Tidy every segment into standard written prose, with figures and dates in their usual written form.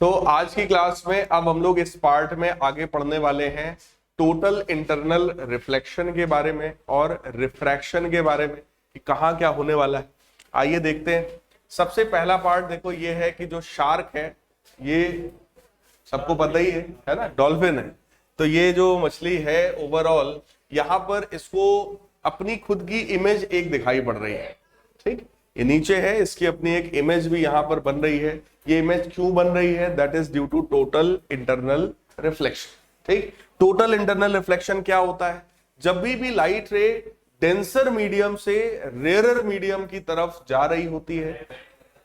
तो आज की क्लास में अब हम लोग इस पार्ट में आगे पढ़ने वाले हैं टोटल इंटरनल रिफ्लेक्शन के बारे में और रिफ्रैक्शन के बारे में कि कहाँ क्या होने वाला है। आइए देखते हैं। सबसे पहला पार्ट देखो ये है कि जो शार्क है ये सबको पता ही है ना, डॉल्फिन है। तो ये जो मछली है ओवरऑल यहाँ पर इसको अपनी खुद की इमेज एक दिखाई पड़ रही है। ठीक, ये नीचे है, इसकी अपनी एक इमेज भी यहाँ पर बन रही है। ये इमेज क्यों बन रही है? That is due to total internal reflection. ठीक, टोटल इंटरनल रिफ्लेक्शन क्या होता है? जब भी लाइट रे डेंसर मीडियम से रेयरर मीडियम की तरफ जा रही होती है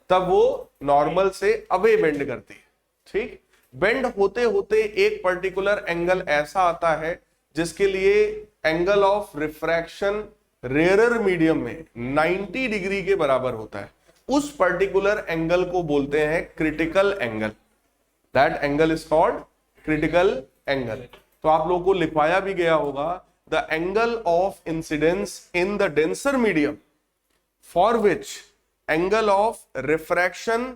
तब वो नॉर्मल से अवे बेंड करती है। ठीक, बेंड होते होते एक पर्टिकुलर एंगल ऐसा आता है जिसके लिए angle of refraction rarer medium में 90 डिग्री के बराबर होता है। उस पर्टिकुलर एंगल को बोलते हैं critical angle. That angle is called critical angle. तो आप लोगों को लिखवाया भी गया होगा the angle of incidence in the denser medium for which angle of refraction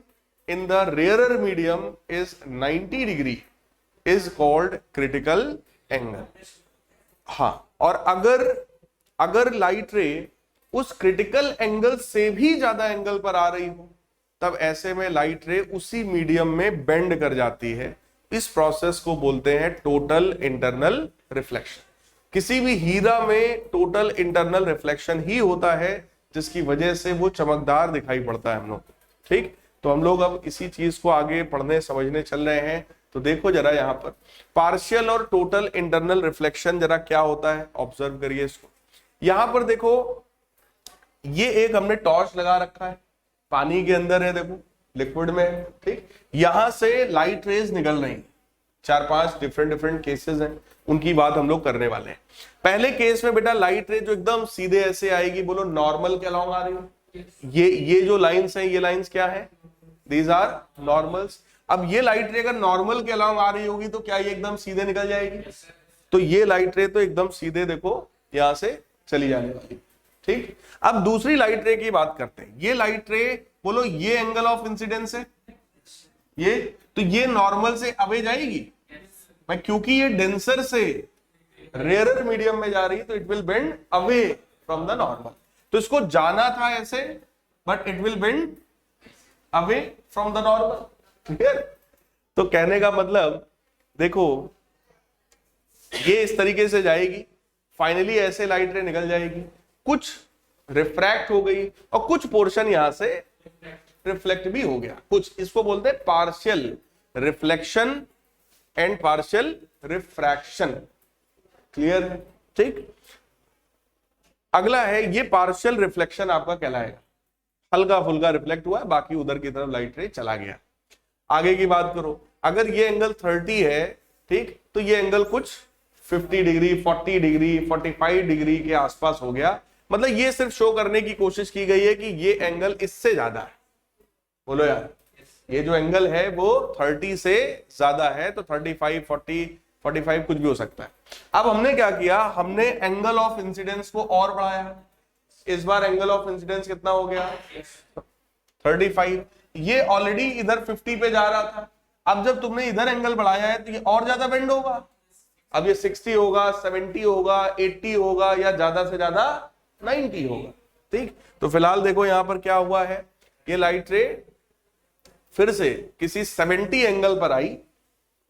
in the rarer medium is 90 degree is called critical angle। हाँ, और अगर लाइट रे उस क्रिटिकल एंगल से भी ज्यादा एंगल पर आ रही हो तब ऐसे में लाइट रे उसी मीडियम में बेंड कर जाती है। इस प्रोसेस को बोलते हैं टोटल इंटरनल रिफ्लेक्शन। किसी भी हीरा में टोटल इंटरनल रिफ्लेक्शन ही होता है जिसकी वजह से वो चमकदार दिखाई पड़ता है हम लोग। ठीक, तो हम लोग अब इसी चीज को आगे पढ़ने समझने चल रहे हैं। तो देखो जरा यहाँ पर पार्शियल और टोटल इंटरनल रिफ्लेक्शन जरा क्या होता है, ऑब्जर्व करिए इसको। यहां पर देखो ये एक हमने टॉर्च लगा रखा है, पानी के अंदर है, देखो लिक्विड में है। ठीक, यहां से लाइट रेज निकल रही है। 4-5 डिफरेंट केसेस हैं, उनकी बात हम लोग करने वाले हैं। पहले केस में बेटा लाइट रे जो एकदम सीधे ऐसे आएगी, बोलो नॉर्मल के अलॉन्ग आ रही है। ये जो लाइंस हैं, ये लाइंस क्या है? These are normals। अब ये लाइट रे अगर नॉर्मल के अलॉन्ग आ रही होगी तो क्या ये एकदम सीधे निकल जाएगी? तो ये लाइट रे तो एकदम सीधे देखो यहां से चली जाने वाली। ठीक, अब दूसरी लाइट रे की बात करते हैं। ये लाइट रे बोलो ये एंगल ऑफ इंसिडेंस है, ये तो ये नॉर्मल से अवे जाएगी मैं, क्योंकि ये डेंसर से रेयरर मीडियम में जा रही है तो it will bend away from the normal. तो इसको जाना था ऐसे but it will bend away from the normal. Clear? तो कहने का मतलब देखो ये इस तरीके से जाएगी, फाइनली ऐसे लाइट रे निकल जाएगी, कुछ रिफ्रैक्ट हो गई और कुछ पोर्शन यहां से रिफ्लेक्ट भी हो गया। कुछ इसको बोलते हैं partial reflection and partial refraction. Clear है? ठीक, अगला है ये पार्शियल रिफ्लेक्शन आपका कहलाएगा। हल्का फुल्का रिफ्लेक्ट हुआ है, बाकी उधर की तरफ लाइट रे चला गया। आगे की बात करो, अगर ये एंगल 30 है, ठीक, तो ये एंगल कुछ 50 डिग्री 40 डिग्री 45 डिग्री के आसपास हो गया। मतलब ये सिर्फ शो करने की कोशिश की गई है कि ये एंगल इससे ज्यादा है। बोलो यार, ये जो एंगल है वो 30 से ज्यादा है, तो 35 40 45 कुछ भी हो सकता है। अब हमने क्या किया, हमने एंगल ऑफ इंसिडेंस को और बढ़ाया। इस बार एंगल ऑफ इंसिडेंस कितना हो गया? 35। ये ऑलरेडी इधर 50 पे जा रहा था, अब जब तुमने इधर एंगल बढ़ाया है तो ये और ज्यादा बेंड होगा। अब ये 60 होगा, 70 होगा, 80 होगा या ज्यादा से ज्यादा 90 होगा। ठीक, तो फिलहाल देखो यहां पर क्या हुआ है, ये लाइट रे फिर से किसी 70 एंगल पर आई।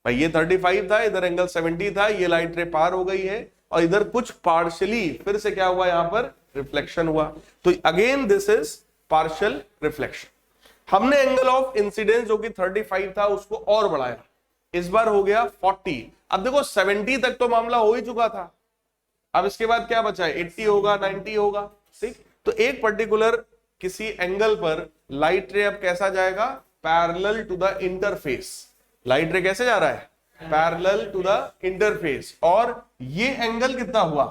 भाई ये 35 था, इधर एंगल 70 था, ये लाइट रे पार हो गई है और इधर कुछ पार्शियली फिर से क्या हुआ, यहां पर रिफ्लेक्शन हुआ। तो again this is partial reflection. हमने एंगल ऑफ इंसिडेंस जो कि 35 था उसको और बढ़ाया, इस बार हो गया 40। अब देखो 70 तक तो मामला हो ही चुका था, अब इसके बाद क्या बचा है? 80 होगा, 90 होगा। ठीक, तो एक पर्टिकुलर किसी एंगल पर लाइट रे अब कैसा जाएगा? Parallel to the interface. Light ray कैसे जा रहा है? पैरेलल टू द इंटरफेस, और ये एंगल कितना हुआ?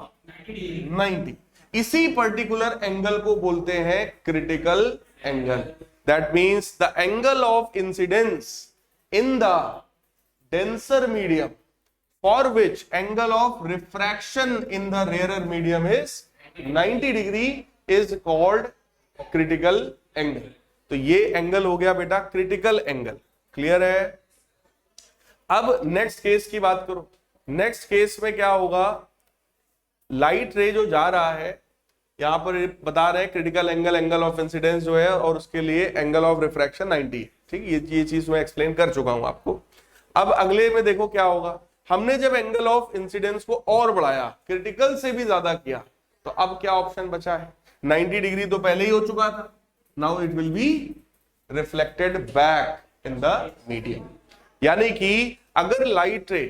90। इसी पर्टिकुलर एंगल को बोलते हैं critical angle. That means the angle of incidence in the denser medium for which angle of refraction in the rarer medium is 90 degree is called critical angle. तो ये एंगल हो गया बेटा क्रिटिकल एंगल। क्लियर है? अब next case की बात करो। नेक्स्ट केस में क्या होगा, लाइट रे जो जा रहा है, यहां पर बता रहे हैं क्रिटिकल एंगल ऑफ इंसिडेंस जो है, और उसके लिए एंगल ऑफ रिफ्रैक्शन 90 है। ठीक, ये चीज मैं एक्सप्लेन कर चुका हूं आपको। अब अगले में देखो क्या होगा, हमने जब एंगल ऑफ इंसिडेंस को और बढ़ाया, क्रिटिकल से भी ज्यादा किया, तो अब क्या ऑप्शन बचा है, 90 डिग्री तो पहले ही हो चुका था, now it will be reflected back in the medium. यानी कि अगर लाइट रे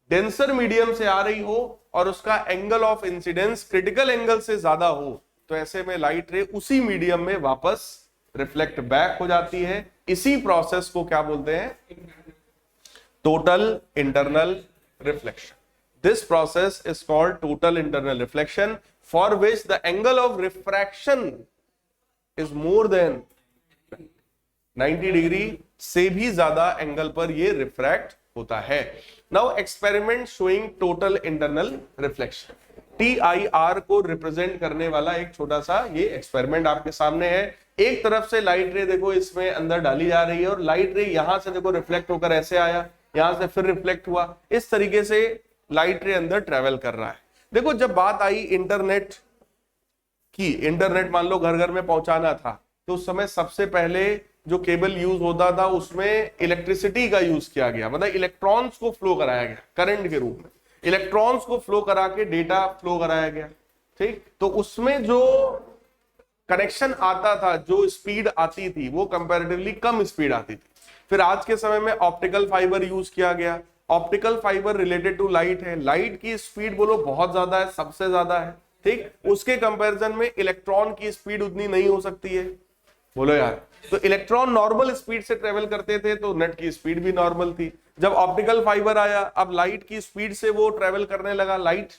डेंसर मीडियम से आ रही हो और उसका angle of incidence critical angle से ज्यादा हो, तो ऐसे में लाइट रे उसी मीडियम में वापस रिफ्लेक्ट बैक हो जाती है। इसी प्रोसेस को क्या बोलते हैं, total internal reflection. This process is called total internal reflection, for which the angle of refraction is more than 90 degree से भी ज्यादा एंगल पर ये रिफ्रैक्ट होता है। Now experiment showing total internal reflection, TIR को रिप्रेजेंट करने वाला एक छोटा सा ये एक्सपेरिमेंट आपके सामने है। एक तरफ से लाइट रे देखो इसमें अंदर डाली जा रही है, और लाइट रे यहां से देखो रिफ्लेक्ट होकर ऐसे आया, यहां से फिर रिफ्लेक्ट हुआ, इस तरीके से लाइट रे अंदर ट्रेवल कर रहा है। देखो जब बात आई इंटरनेट की, इंटरनेट मान लो घर घर में पहुंचाना था, तो उस समय सबसे पहले जो केबल यूज होता था उसमें इलेक्ट्रिसिटी का यूज किया गया, मतलब इलेक्ट्रॉन्स को फ्लो कराया गया करंट के रूप में, इलेक्ट्रॉन्स को फ्लो करा के डेटा फ्लो कराया गया। ठीक, तो उसमें जो कनेक्शन आता था, जो स्पीड आती थी, वो कंपैरेटिवली कम स्पीड आती थी। फिर आज के समय में ऑप्टिकल फाइबर यूज किया गया। Optical fibre related to light है, लाइट की स्पीड बोलो बहुत ज्यादा है, सबसे ज्यादा है। ठीक, उसके कंपैरिजन में इलेक्ट्रॉन की स्पीड उतनी नहीं हो सकती है, बोलो यार। तो इलेक्ट्रॉन नॉर्मल स्पीड से ट्रेवल करते थे, तो नेट की स्पीड भी नॉर्मल थी। जब ऑप्टिकल फाइबर आया, अब लाइट की स्पीड से वो ट्रेवल करने लगा लाइट।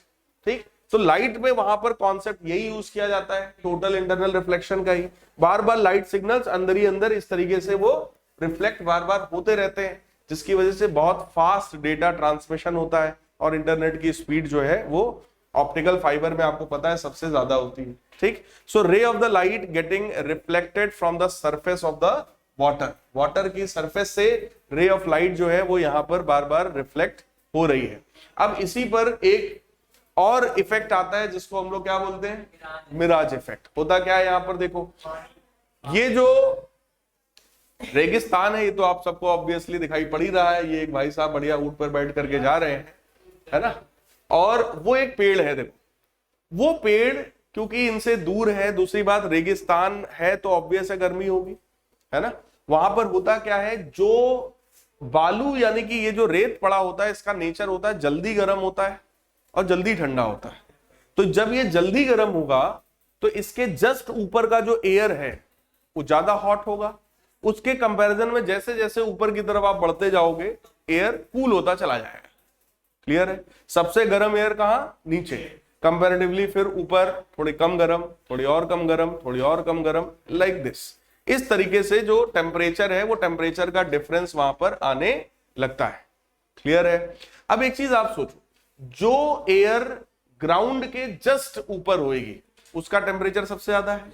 ठीक, तो लाइट में वहां पर कॉन्सेप्ट यही यूज किया जाता है, टोटल इंटरनल रिफ्लेक्शन का ही। बार बार लाइट सिग्नल्स अंदर ही अंदर इस तरीके से वो रिफ्लेक्ट बार बार होते रहते हैं, जिसकी वजह से बहुत फास्ट डेटा ट्रांसमिशन होता है, और इंटरनेट की स्पीड जो है वो ऑप्टिकल फाइबर में आपको पता है सबसे ज्यादा होती है। ठीक, so ray of the light getting reflected from the surface of the water, water की सरफेस से रे ऑफ लाइट जो है वो यहां पर बार बार रिफ्लेक्ट हो रही है। अब इसी पर एक और इफेक्ट आता है जिसको हम लोग क्या बोलते हैं, मिराज इफेक्ट। होता क्या है, यहां पर देखो ये जो रेगिस्तान है, ये तो आप सबको ऑब्वियसली दिखाई पड़ ही रहा है। ये एक भाई साहब बढ़िया ऊंट पर बैठ करके जा रहे हैं, है ना, और वो एक पेड़ है। देखो वो पेड़ क्योंकि इनसे दूर है, दूसरी बात रेगिस्तान है तो ऑब्वियस है गर्मी होगी, है ना। वहां पर होता क्या है, जो बालू यानी कि ये जो रेत पड़ा होता है, इसका नेचर होता है जल्दी गर्म होता है और जल्दी ठंडा होता है। तो जब ये जल्दी गर्म होगा तो इसके जस्ट ऊपर का जो एयर है वो ज्यादा हॉट होगा। उसके कंपैरिजन में जैसे जैसे ऊपर की तरफ आप बढ़ते जाओगे, एयर कूल होता चला जाएगा। क्लियर है, सबसे गर्म एयर कहां, नीचे, कंपैरेटिवली फिर ऊपर थोड़ी कम गर्म, थोड़ी और कम गर्म, थोड़ी और कम गर्म, लाइक दिस। इस तरीके से जो टेम्परेचर है वो टेम्परेचर का डिफरेंस वहां पर आने लगता है। क्लियर है। अब एक चीज आप सोचो, जो एयर ग्राउंड के जस्ट ऊपर होगी उसका टेम्परेचर सबसे ज्यादा है।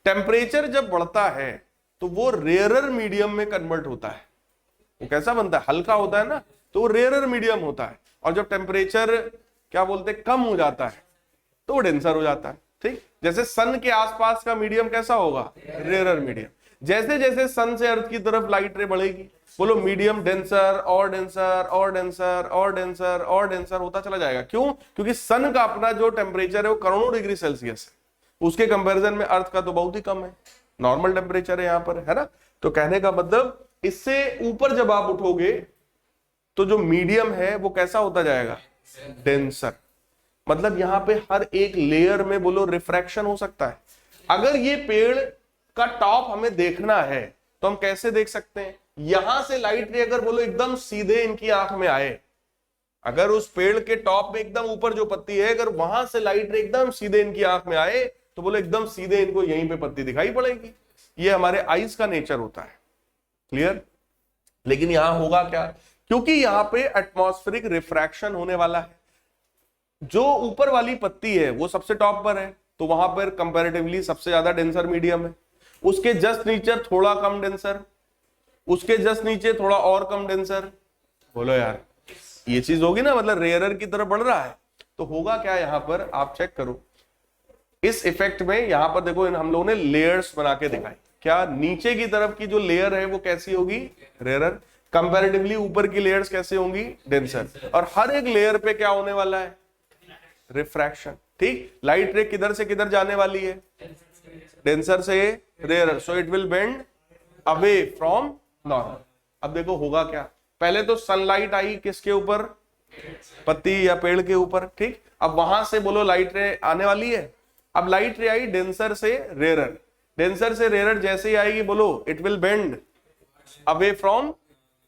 टेम्परेचर जब बढ़ता है तो वो रेयरर मीडियम में कन्वर्ट होता है। वो कैसा बनता है, हल्का होता है ना, तो वो रेयरर मीडियम होता है। और जब टेम्परेचर क्या बोलते हैं कम हो जाता है तो वो डेंसर हो जाता है। ठीक, जैसे सन के आसपास का मीडियम कैसा होगा, रेयरर मीडियम। जैसे जैसे सन से अर्थ की तरफ लाइट रे बढ़ेगी, बोलो मीडियम डेंसर और डेंसर और डेंसर और डेंसर और डेंसर होता चला जाएगा। क्यों, क्योंकि सन का अपना जो टेम्परेचर है वो करोड़ों डिग्री सेल्सियस है, उसके कंपैरिजन में अर्थ का तो बहुत ही कम है, नॉर्मल टेम्परेचर है यहाँ पर, है ना। तो कहने का मतलब इससे ऊपर जब आप उठोगे तो जो मीडियम है वो कैसा होता जाएगा, डेंसर। मतलब यहां पे हर एक लेयर में बोलो रिफ्रैक्शन हो सकता है। अगर ये पेड़ का टॉप हमें देखना है तो हम कैसे देख सकते हैं, यहां से लाइट रे अगर बोलो एकदम सीधे इनकी आंख में आए, अगर उस पेड़ के टॉप में एकदम ऊपर जो पत्ती है, अगर वहां से लाइट रे एकदम सीधे इनकी आंख में आए तो बोलो एकदम सीधे इनको यहीं पे पत्ती दिखाई पड़ेगी। ये हमारे आईज का नेचर होता है। क्लियर। लेकिन यहां होगा क्या, क्योंकि यहां पे एटमॉस्फेरिक रिफ्रैक्शन होने वाला है। जो ऊपर वाली पत्ती है वो सबसे टॉप पर है, तो वहां पर कंपैरेटिवली सबसे ज्यादा डेंसर मीडियम है। उसके जस्ट नीचे थोड़ा कम डेंसर, उसके जस्ट नीचे थोड़ा और कम डेंसर, बोलो यार, ये चीज होगी ना, मतलब रेयरर की तरफ बढ़ रहा है। तो होगा क्या यहाँ पर, आप चेक करो इस इफेक्ट में। यहां पर देखो हम लोगों ने लेयर्स बना के दिखाई, क्या नीचे की तरफ की जो लेयर है वो कैसी होगी, रेयरर। कंपैरेटिवली ऊपर की लेयर्स कैसे होंगी, डेंसर। और हर एक लेयर पे क्या होने वाला है, रिफ्रैक्शन। ठीक, लाइट रे किधर से किधर जाने वाली है, डेंसर से rarer, so it will bend away from normal. अब देखो होगा क्या, पहले तो सनलाइट आई किसके ऊपर, पत्ती या पेड़ के ऊपर। ठीक, अब वहां से बोलो लाइट रे आने वाली है। अब लाइट रे आई डेंसर से रेयरर, डेंसर से रेयरर जैसे ही आएगी बोलो it will bend away from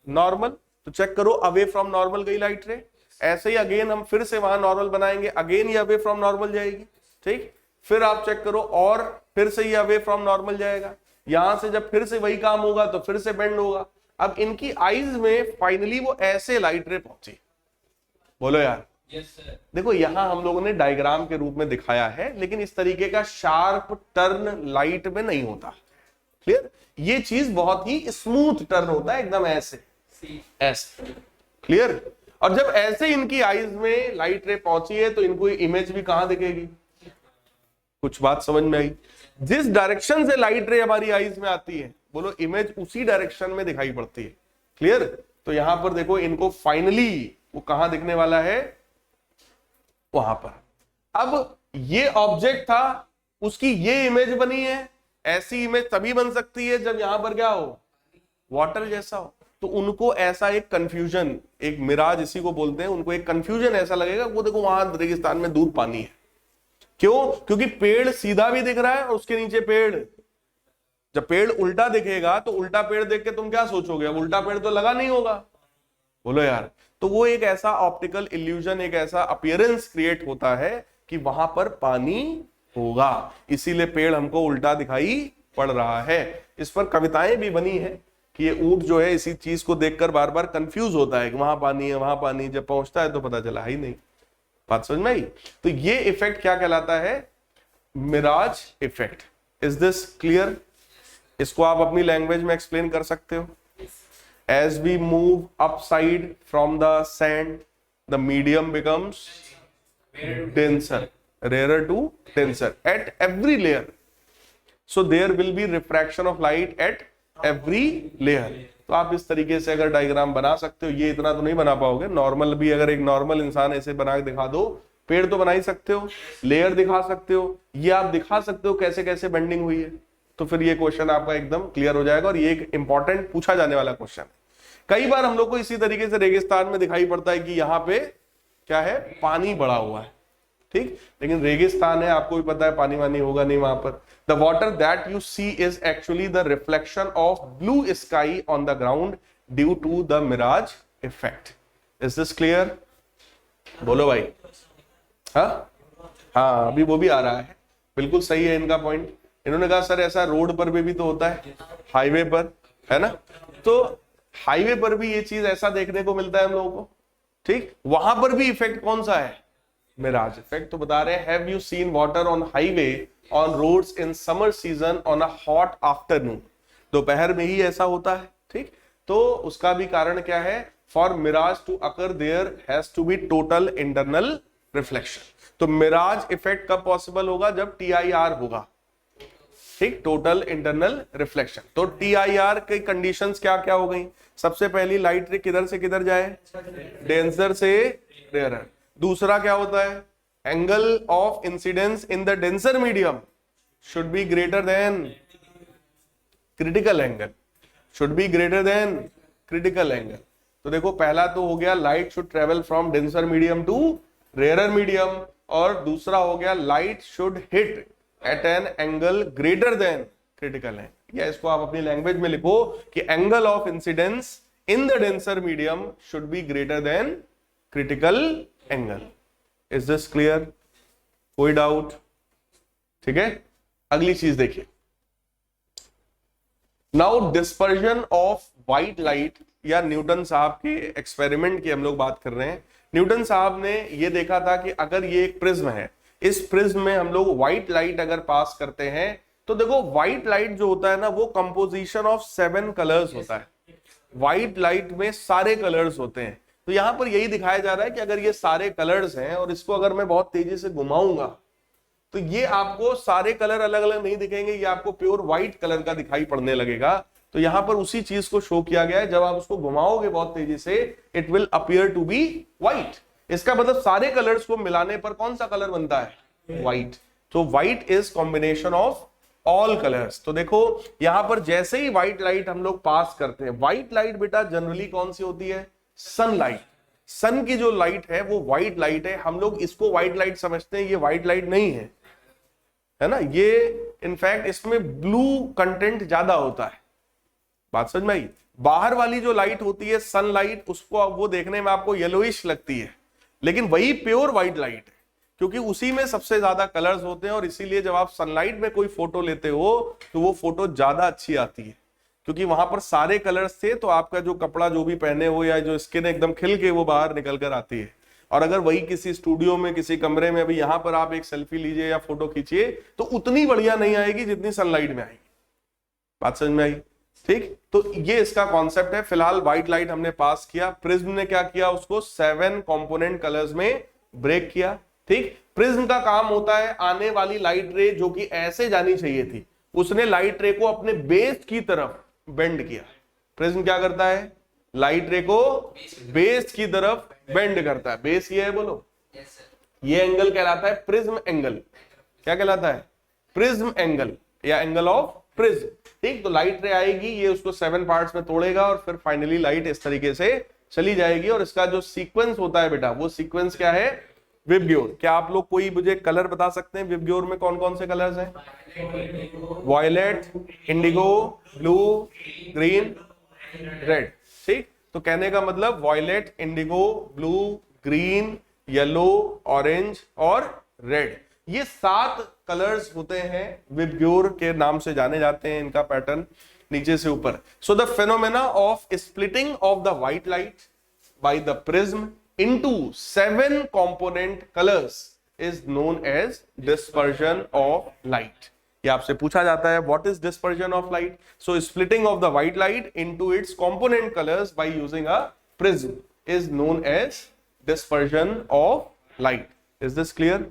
normal. तो चेक करो, अवे फ्रॉम नॉर्मल गई लाइट रे। ऐसे ही अगेन हम फिर से वहां नॉर्मल बनाएंगे, अगेन ये अवे फ्रॉम नॉर्मल जाएगी। ठीक, फिर आप चेक करो और फिर से ये अवे फ्रॉम नॉर्मल जाएगा। यहां से जब फिर से वही काम होगा तो फिर से बेंड होगा। अब इनकी आईज में फाइनली वो ऐसे लाइट रे पहुंची। बोलो यार, देखो यहां हम लोगों ने डायग्राम के रूप में दिखाया है, लेकिन इस तरीके का शार्प टर्न लाइट में नहीं होता। क्लियर, ये चीज बहुत ही स्मूथ टर्न होता है, एकदम ऐसे ऐसे। क्लियर, और जब ऐसे इनकी आईज में लाइट रे पहुंची है तो इनको इमेज भी कहां दिखेगी, कुछ बात समझ में आई। जिस डायरेक्शन से लाइट रे हमारी आईज में आती है बोलो इमेज उसी डायरेक्शन में दिखाई पड़ती है। क्लियर, तो यहां पर देखो इनको फाइनली वो कहां दिखने वाला है, वहां पर। अब ये ऑब्जेक्ट था, उसकी ये इमेज बनी है। ऐसी इमेज तभी बन सकती है जब यहां पर क्या हो, वाटर जैसा हो। तो उनको ऐसा एक कंफ्यूजन, एक मिराज इसी को बोलते हैं, उनको एक कंफ्यूजन ऐसा लगेगा, वो देखो वहां रेगिस्तान में दूर पानी है। क्यों, क्योंकि पेड़ सीधा भी दिख रहा है और उसके नीचे पेड़। जब पेड़ उल्टा दिखेगा तो उल्टा पेड़ देख के तुम क्या सोचोगे, अब उल्टा पेड़ तो लगा नहीं होगा। बोलो यार, तो वो एक ऐसा ऑप्टिकल इल्यूजन, एक ऐसा अपीयरेंस क्रिएट होता है कि वहां पर पानी होगा, इसीलिए पेड़ हमको उल्टा दिखाई पड़ रहा है। इस पर कविताएं भी बनी है कि ये ऊंट जो है इसी चीज को देखकर बार बार कंफ्यूज होता है कि वहां पानी है वहां पानी, जब पहुंचता है तो पता चला ही नहीं। बात समझ में आई। तो ये इफेक्ट क्या कहलाता है, mirage effect. Is this clear, इसको आप अपनी लैंग्वेज में एक्सप्लेन कर सकते हो। As we move upside from the sand, the medium becomes denser, rarer to denser at every layer. So there will be refraction of light at every layer. तो आप इस तरीके से अगर डायग्राम बना सकते हो, ये इतना तो नहीं बना पाओगे, नॉर्मल भी अगर एक नॉर्मल इंसान ऐसे बना के दिखा दो, पेड़ तो बना ही सकते हो, लेयर दिखा सकते हो, ये आप दिखा सकते हो कैसे कैसे बेंडिंग हुई है। तो फिर ये क्वेश्चन आपका एकदम क्लियर हो जाएगा, और ये एक इंपॉर्टेंट पूछा जाने वाला क्वेश्चन है। कई बार हम लोग को इसी तरीके से रेगिस्तान में दिखाई पड़ता है कि यहाँ पे क्या है, पानी बड़ा हुआ है। ठीक, लेकिन रेगिस्तान है, आपको भी पता है पानी वानी होगा नहीं वहां पर। The water that you see is actually the reflection of blue sky on the ground due to the mirage effect. Is this clear, बोलो भाई। हाँ, अभी वो भी आ रहा है, बिल्कुल सही है इनका पॉइंट। इन्होंने कहा सर ऐसा रोड पर भी तो होता है, हाईवे पर, है ना। तो हाईवे पर भी ये चीज ऐसा देखने को मिलता है हम लोगों को। ठीक, वहां पर भी इफेक्ट कौन सा है, मिराज इफेक्ट। तो बता रहे हैं, have you seen water on highway on roads in summer season on a hot afternoon. दोपहर में ही ऐसा होता है। ठीक, तो उसका भी कारण क्या है, for mirage to occur there has to be total internal reflection. तो मिराज इफेक्ट कब पॉसिबल होगा, जब TIR होगा। ठीक, टोटल इंटरनल रिफ्लेक्शन। तो TIR की कंडीशंस क्या क्या हो गई, सबसे पहली लाइट रे किधर से किधर जाए, डेंसर से रेयरर। दूसरा क्या होता है, angle of incidence in the denser medium should be greater than critical angle, should be greater than critical angle. तो देखो पहला तो हो गया light should travel from denser medium to rarer medium, और दूसरा हो गया light should hit at an angle greater than critical angle. या इसको आप अपनी लैंग्वेज में लिखो कि angle of incidence in the denser medium should be greater than critical angle. Is this clear, कोई डाउट। ठीक है, अगली चीज देखिए, now dispersion of white light, या न्यूटन साहब के एक्सपेरिमेंट की हम लोग बात कर रहे हैं। न्यूटन साहब ने ये देखा था कि अगर ये एक प्रिज्म है, इस प्रिज्म में हम लोग व्हाइट लाइट अगर पास करते हैं, तो देखो व्हाइट लाइट जो होता है ना, वो कंपोजिशन ऑफ 7 कलर्स होता है। व्हाइट लाइट में सारे कलर्स होते हैं। तो यहां पर यही दिखाया जा रहा है कि अगर ये सारे कलर्स हैं और इसको अगर मैं बहुत तेजी से घुमाऊंगा तो ये आपको सारे कलर अलग अलग नहीं दिखेंगे, ये आपको प्योर व्हाइट कलर का दिखाई पड़ने लगेगा। तो यहां पर उसी चीज को शो किया गया है, जब आप उसको घुमाओगे बहुत तेजी से it will appear to be white. इसका मतलब सारे कलर्स को मिलाने पर कौन सा कलर बनता है? व्हाइट। तो white is combination of all colours. तो देखो यहां पर जैसे ही व्हाइट लाइट हम लोग पास करते हैं, व्हाइट लाइट बेटा जनरली कौन सी होती है? सनलाइट। सन की जो लाइट है वो व्हाइट लाइट है। हम लोग इसको व्हाइट लाइट समझते हैं, ये व्हाइट लाइट नहीं है ना। ये इनफैक्ट इसमें ब्लू कंटेंट ज्यादा होता है। बात समझ में आई? बाहर वाली जो लाइट होती है सनलाइट, उसको वो देखने में आपको येलोइश लगती है, लेकिन वही प्योर व्हाइट लाइट है, क्योंकि उसी में सबसे ज्यादा कलर्स होते हैं। और इसीलिए जब आप सनलाइट में कोई फोटो लेते हो तो वो फोटो ज्यादा अच्छी आती है, क्योंकि वहां पर सारे कलर्स थे। तो आपका जो कपड़ा जो भी पहने हो या जो स्किन एकदम खिल के वो बाहर निकल कर आती है। और अगर वही किसी स्टूडियो में किसी कमरे में अभी यहां पर आप एक सेल्फी लीजिए या फोटो खींचिए तो उतनी बढ़िया नहीं आएगी जितनी सनलाइट में आएगी। बात समझ में आई? ठीक, तो ये इसका कॉन्सेप्ट है। फिलहाल व्हाइट लाइट हमने पास किया। प्रिज्म ने क्या किया? उसको 7 कंपोनेंट कलर्स में ब्रेक किया। ठीक, प्रिज्म का काम होता है आने वाली लाइट रे जो कि ऐसे जानी चाहिए थी, उसने लाइट रे को अपने बेस की तरफ बेंड किया। प्रिज्म क्या करता है? लाइट रे को बेस की तरफ बेंड करता है। बेस ये है, बोलो। ये एंगल कहलाता है प्रिज्म एंगल। क्या कहलाता है? प्रिज्म एंगल या एंगल ऑफ प्रिज्म। ठीक, तो लाइट रे आएगी, ये उसको 7 पार्ट्स में तोड़ेगा और फिर फाइनली लाइट इस तरीके से चली जाएगी। और इसका जो सीक्वेंस होता है बेटा, वो सीक्वेंस क्या है? विबग्योर। क्या आप लोग कोई मुझे कलर बता सकते हैं विबग्योर में कौन कौन से कलर्स हैं? Violet, indigo, blue, green, red. ठीक, तो कहने का मतलब violet, indigo, blue, green, yellow, orange और रेड, ये 7 कलर्स होते हैं, विबग्योर के नाम से जाने जाते हैं। इनका पैटर्न नीचे से ऊपर। So the phenomena of splitting of the white light by the prism into 7 component colors is known as dispersion of light. ये आपसे पूछा जाता है what is dispersion of light? So splitting of the white light into its component colors by using a prism is known as dispersion of light. Is this clear?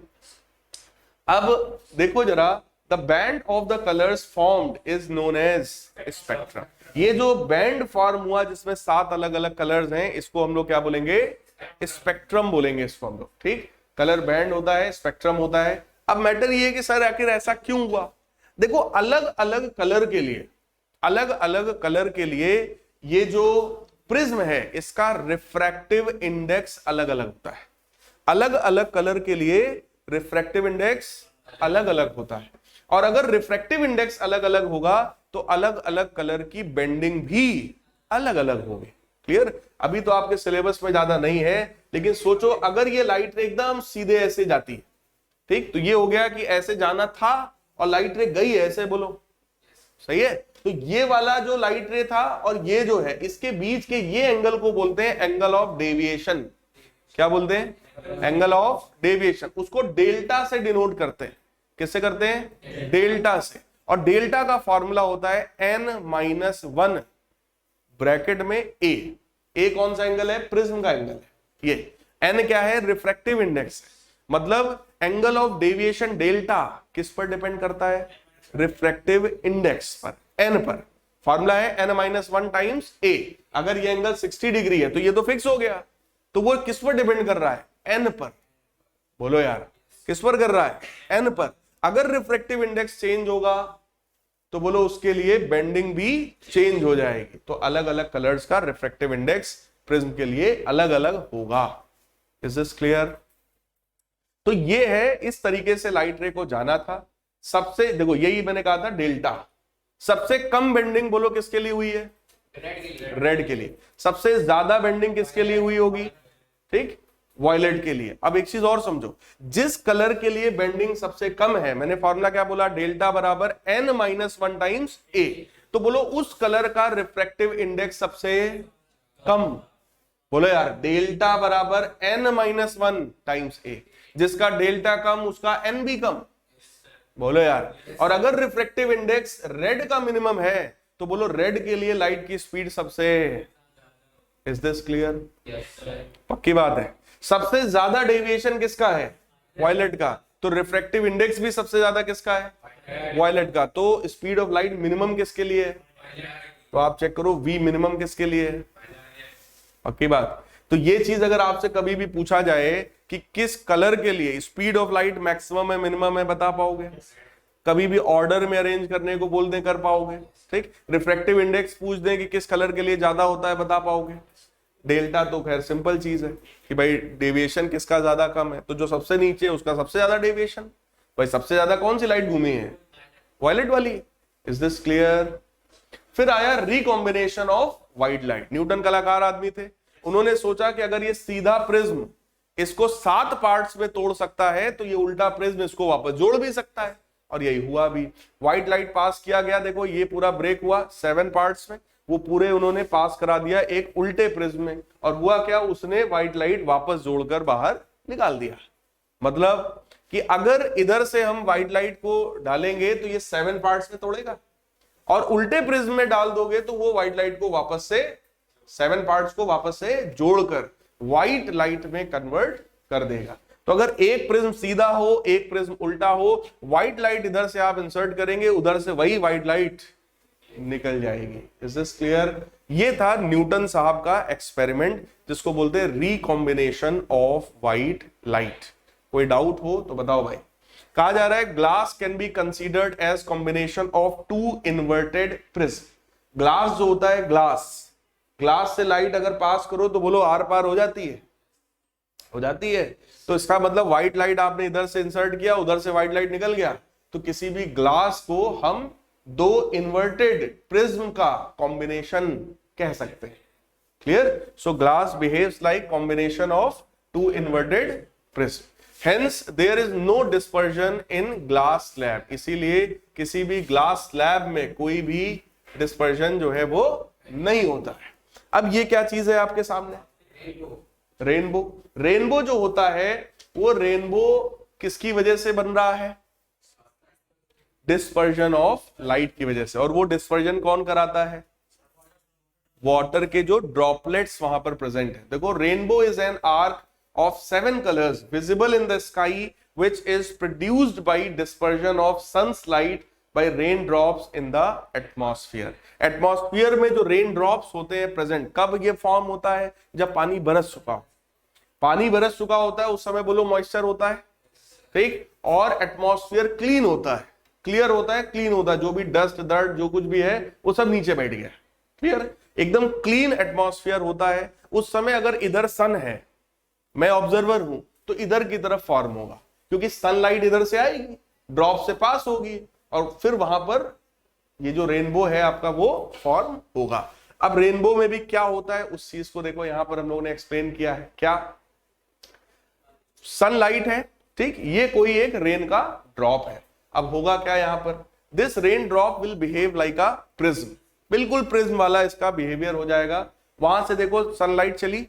अब देखो जरा, the band of the colors formed is known as spectrum. ये जो band form हुआ जिसमें 7 अलग अलग colours हैं, इसको हम लोग क्या बोलेंगे? स्पेक्ट्रम बोलेंगे इसको हम लोग। ठीक, कलर बैंड होता है, स्पेक्ट्रम होता है। अब मैटर ये है कि सर आखिर ऐसा क्यों हुआ? देखो अलग अलग कलर के लिए ये जो प्रिज्म है इसका रिफ्रैक्टिव इंडेक्स अलग अलग होता है। अलग अलग कलर के लिए रिफ्रैक्टिव इंडेक्स अलग अलग होता है। और अगर रिफ्रैक्टिव इंडेक्स अलग अलग होगा तो अलग अलग कलर की बेंडिंग भी अलग अलग होगी। क्लियर? अभी तो आपके सिलेबस में ज्यादा नहीं है, लेकिन सोचो अगर ये लाइट रे एकदम सीधे ऐसे जाती है, ठीक, तो ये हो गया कि ऐसे जाना था और लाइट रे गई ऐसे, बोलो सही है। तो ये वाला जो लाइट रे था और ये जो है, इसके बीच के ये एंगल को बोलते हैं एंगल ऑफ डेविएशन। क्या बोलते हैं? Angle of deviation. उसको डेल्टा से डिनोट करते हैं। किससे करते हैं? डेल्टा से। और डेल्टा का फॉर्मूला होता है n-1 ब्रैकेट में ए कौन सा एंगल है? प्रिज्म का एंगल है। ये n क्या है? Refractive index. मतलब एंगल ऑफ डेविएशन डेल्टा किस पर डिपेंड करता है? रिफ्रैक्टिव इंडेक्स पर, n पर। फॉर्मूला है n-1 टाइम्स a। अगर ये एंगल 60 डिग्री है तो ये तो फिक्स हो गया, तो वो किस पर डिपेंड कर रहा है? n पर। बोलो यार, किस पर कर रहा है? n पर। अगर रिफ्रैक्टिव इंडेक्स चेंज होगा तो बोलो उसके लिए बेंडिंग भी चेंज हो जाएगी। तो अलग अलग कलर्स का रिफ्रैक्टिव इंडेक्स प्रिज्म के लिए अलग अलग होगा। Is this clear? तो ये है, इस तरीके से लाइट रे को जाना था। सबसे देखो यही मैंने कहा था डेल्टा। सबसे कम बेंडिंग बोलो किसके लिए हुई है? रेड के लिए। सबसे ज्यादा बेंडिंग किसके लिए हुई होगी? ठीक, वॉयलेट के लिए। अब एक चीज और समझो, जिस कलर के लिए बेंडिंग सबसे कम है, मैंने फॉर्मूला क्या बोला? डेल्टा बराबर n-1 टाइम्स a। तो बोलो उस कलर का रिफ्रैक्टिव इंडेक्स सबसे कम। बोलो यार, डेल्टा बराबर n-1 टाइम्स a। जिसका डेल्टा कम उसका n भी कम। बोलो यार। और अगर रिफ्रैक्टिव इंडेक्स रेड का मिनिमम है तो बोलो रेड के लिए लाइट की स्पीड सबसे is this clear? Yes sir. पक्की बात है। सबसे ज्यादा डेविएशन किसका है? वायलेट का। तो रिफ्रैक्टिव इंडेक्स भी सबसे ज्यादा किसका है? वायलेट का। तो स्पीड ऑफ लाइट मिनिमम किसके लिए है? तो आप चेक करो, वी मिनिमम किसके लिए है? पक्की बात। तो ये चीज अगर आपसे कभी भी पूछा जाए कि किस कलर के लिए स्पीड ऑफ लाइट मैक्सिमम है मिनिमम है, बता पाओगे? कभी भी ऑर्डर में अरेंज करने को बोल दें, कर पाओगे? ठीक। रिफ्रैक्टिव इंडेक्स पूछ दें कि किस कलर के लिए ज्यादा होता है, बता पाओगे? डेल्टा तो खैर सिंपल चीज है कि भाई डेविएशन किसका ज्यादा कम है, तो जो सबसे नीचे है उसका सबसे ज्यादा डेविएशन। भाई सबसे ज्यादा कौन सी लाइट घूमी है? वायलेट वाली। Is this clear? फिर आया recombination of white light. Newton कलाकार आदमी थे, उन्होंने सोचा कि अगर ये सीधा प्रिज्म इसको 7 पार्ट्स में तोड़ सकता है तो ये उल्टा प्रिज्म इसको वापस जोड़ भी सकता है, और यही हुआ भी। व्हाइट लाइट पास किया गया, देखो ये पूरा ब्रेक हुआ 7 पार्ट्स में, वो पूरे उन्होंने पास करा दिया एक उल्टे प्रिज्म में, और हुआ क्या, उसने व्हाइट लाइट वापस जोड़कर बाहर निकाल दिया। मतलब कि अगर इधर से हम व्हाइट लाइट को डालेंगे तो ये 7 पार्ट्स में तोड़ेगा, और उल्टे प्रिज्म में डाल दोगे तो वो व्हाइट लाइट को वापस से 7 पार्ट्स को वापस से जोड़कर व्हाइट लाइट में कन्वर्ट कर देगा। तो अगर एक प्रिज्म सीधा हो, एक प्रिज्म उल्टा हो, व्हाइट लाइट इधर से आप इंसर्ट करेंगे, उधर से वही व्हाइट लाइट निकल जाएगी। Is this clear? ये था न्यूटन साहब का एक्सपेरिमेंट जिसको बोलते हैं रिकॉम्बिनेशन ऑफ व्हाइट लाइट। कोई डाउट हो तो बताओ भाई। कहा जा रहा है glass can be considered as combination of 2 inverted prism. Glass जो होता है, ग्लास से लाइट अगर पास करो तो बोलो आर पार हो जाती है? हो जाती है। तो इसका मतलब व्हाइट लाइट आपने इधर से इंसर्ट किया, उधर से व्हाइट लाइट निकल गया, तो किसी भी ग्लास को हम 2 इन्वर्टेड प्रिज्म का कॉम्बिनेशन कह सकते हैं। Clear? So glass behaves like combination of 2 inverted prism. Hence there is no dispersion in glass slab। इसीलिए किसी भी ग्लास स्लैब में कोई भी डिस्पर्जन जो है वो नहीं होता है। अब ये क्या चीज है आपके सामने? रेनबो। रेनबो जो होता है वो रेनबो किसकी वजह से बन रहा है? डिस्पर्जन ऑफ लाइट की वजह से। और वो डिस्पर्जन कौन कराता है? वाटर के जो ड्रॉपलेट्स वहां पर प्रेजेंट है। देखो, rainbow is an arc of 7 colors visible in the sky which is produced by dispersion of sun's light by raindrops in the atmosphere। Atmosphere में जो रेन ड्रॉप्स होते हैं प्रेजेंट, कब ये फॉर्म होता है? जब पानी बरस चुका हो। पानी बरस चुका होता है उस समय बोलो मॉइस्चर होता है, ठीक। और एटमॉस्फेयर क्लीन होता है, क्लियर होता है, क्लीन होता है, जो भी डस्ट डर्ट जो कुछ भी है वो सब नीचे बैठ गया। क्लियर? एकदम क्लीन एटमॉस्फेयर होता है। उस समय अगर इधर सन है, मैं ऑब्जर्वर हूं, तो इधर की तरफ फॉर्म होगा, क्योंकि सनलाइट इधर से आएगी, ड्रॉप से पास होगी, और फिर वहां पर ये जो रेनबो है आपका वो फॉर्म होगा। अब रेनबो में भी क्या होता है उस चीज को देखो, यहां पर हम लोगों ने एक्सप्लेन किया है। क्या? सनलाइट है, ठीक, ये कोई एक रेन का ड्रॉप है। अब होगा क्या यहां पर? This rain drop will behave like a prism. बिल्कुल प्रिज्म वाला इसका बिहेवियर हो जाएगा। वहां से देखो सनलाइट चली,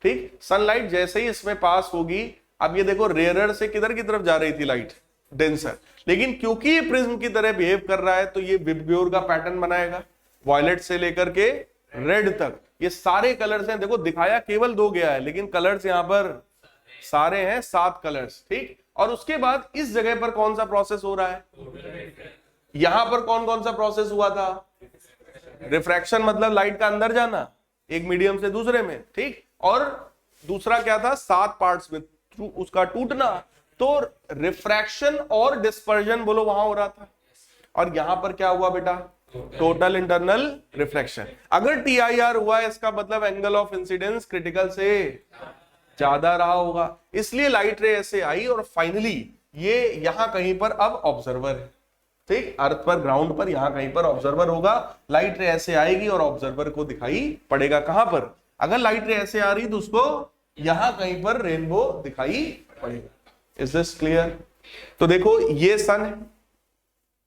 ठीक, सनलाइट जैसे ही इसमें पास होगी, अब ये देखो रेयरर से किधर की तरफ जा रही थी लाइट? डेंसर। लेकिन क्योंकि ये प्रिज्म की तरह बिहेव कर रहा है तो ये विबग्योर का पैटर्न बनाएगा, वायलेट से लेकर के रेड तक। ये सारे कलर्स हैं, देखो दिखाया केवल 2 गया है, लेकिन कलर्स यहां पर सारे हैं 7 कलर्स, ठीक। और उसके बाद इस जगह पर कौन सा प्रोसेस हो रहा है? यहां पर कौन कौन सा प्रोसेस हुआ था? रिफ्रैक्शन, मतलब लाइट का अंदर जाना एक मीडियम से दूसरे में, ठीक। और दूसरा क्या था? 7 पार्ट्स में उसका टूटना। तो रिफ्रैक्शन और डिस्पर्जन बोलो वहां हो रहा था। और यहां पर क्या हुआ बेटा? Total internal reflection. अगर TIR हुआ इसका मतलब एंगल ऑफ इंसिडेंस क्रिटिकल से ज्यादा रहा होगा, इसलिए लाइट रे ऐसे आई, और फाइनली ये यहां कहीं पर अब ऑब्जर्वर है, ठीक। अर्थ पर, ग्राउंड पर यहां कहीं पर ऑब्जर्वर होगा, लाइट रे ऐसे आएगी और ऑब्जर्वर को दिखाई पड़ेगा। कहां पर? अगर लाइट रे ऐसे आ रही तो उसको यहां कहीं पर रेनबो दिखाई पड़ेगा। Is this clear? तो देखो ये सन है,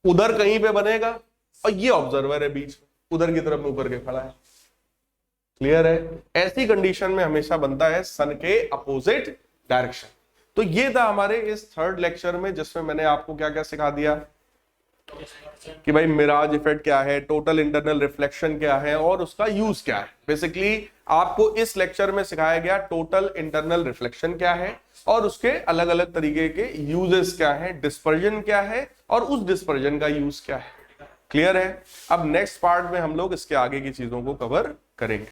उधर कहीं पे बनेगा, और ये ऑब्जर्वर है बीच में, उधर की तरफ में ऊपर के खड़ा है। क्लियर है? ऐसी कंडीशन में हमेशा बनता है सन के अपोजिट डायरेक्शन। तो ये था हमारे इस 3rd लेक्चर में, जिसमें मैंने आपको क्या क्या सिखा दिया। कि भाई मिराज इफेक्ट क्या है, टोटल इंटरनल रिफ्लेक्शन क्या है और उसका यूज क्या है। बेसिकली आपको इस लेक्चर में सिखाया गया टोटल इंटरनल रिफ्लेक्शन क्या है और उसके अलग अलग तरीके के यूजेस क्या है, डिस्पर्जन क्या है और उस डिस्पर्जन का यूज क्या है। क्लियर है? अब नेक्स्ट पार्ट में हम लोग इसके आगे की चीजों को कवर करेंगे।